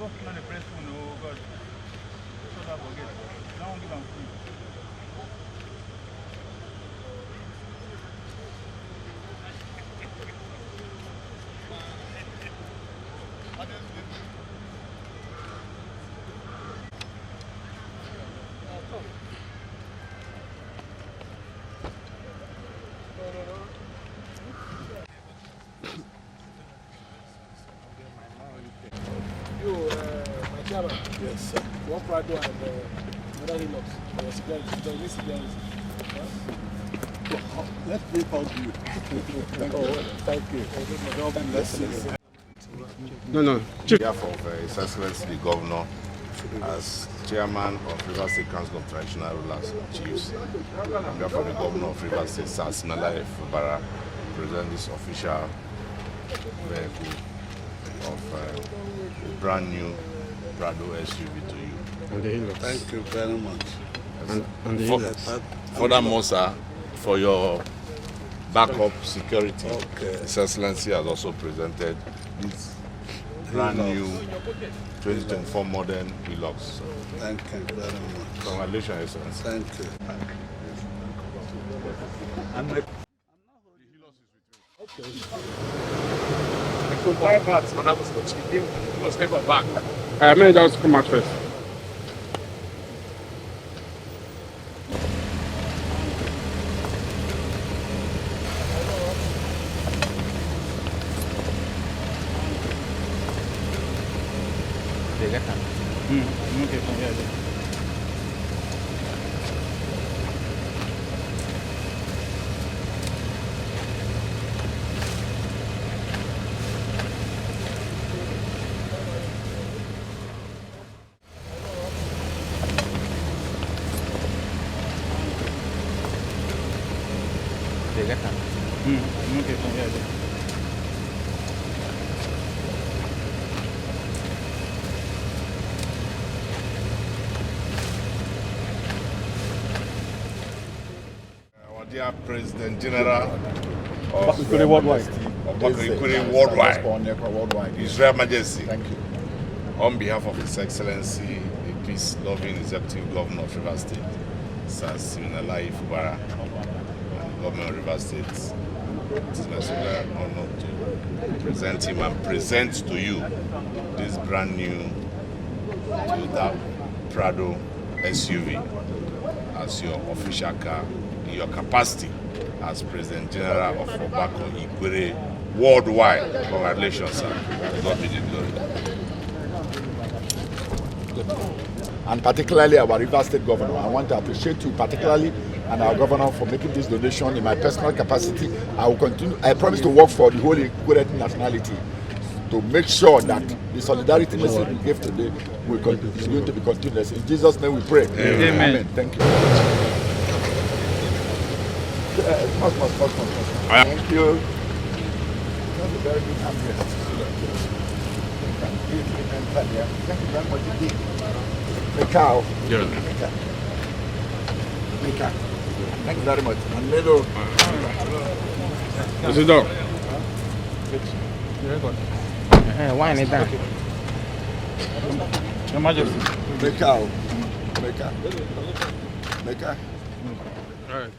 on the press phone, oh God. So that forget. Now give them free. Yes, sir. One Prado and another Hilux. Let me help you. Thank you. No. On behalf of His Excellency the Governor, as Chairman of Rivers State Council of Traditional Rulers and Chiefs, on behalf of the Governor of Rivers State, Fubara, present this official vehicle of a brand new Prado SUV to you. And the Hilux. Thank you very much. And the Hilux. Furthermore, sir, for your backup security, His Excellency has also presented this brand new 2024 modern Hilux. Thank you very much. Congratulations, Excellency. Thank you. And okay. I could buy parts, but I was going to give us paper back. May just come out first. Our dear President General of IKWERRE worldwide. IKWERRE worldwide. His Royal Majesty. Thank you. On behalf of His Excellency, the peace-loving Executive Governor of Rivers State, Sir Fubara, and the Governor of Rivers State, it is my very honor to present him and present to you this brand new Toyota Prado SUV as your official car in your capacity as President General of IKWERRE worldwide. Congratulations, sir. To God be the glory. And particularly our Rivers State Governor. I want to appreciate you particularly and our Governor for making this donation in my personal capacity. I will continue. I promise to work for the whole IKWERRE nationality to make sure that the solidarity message we gave today is going to be continuous. In Jesus' name we pray. Amen. Amen. Thank you. Thank you. That's a very good hand here. Thank you very much indeed. The cow. Yeah. Thank you very much. And Melo. This is done. Wine it down. Your Majesty. The cow. All right.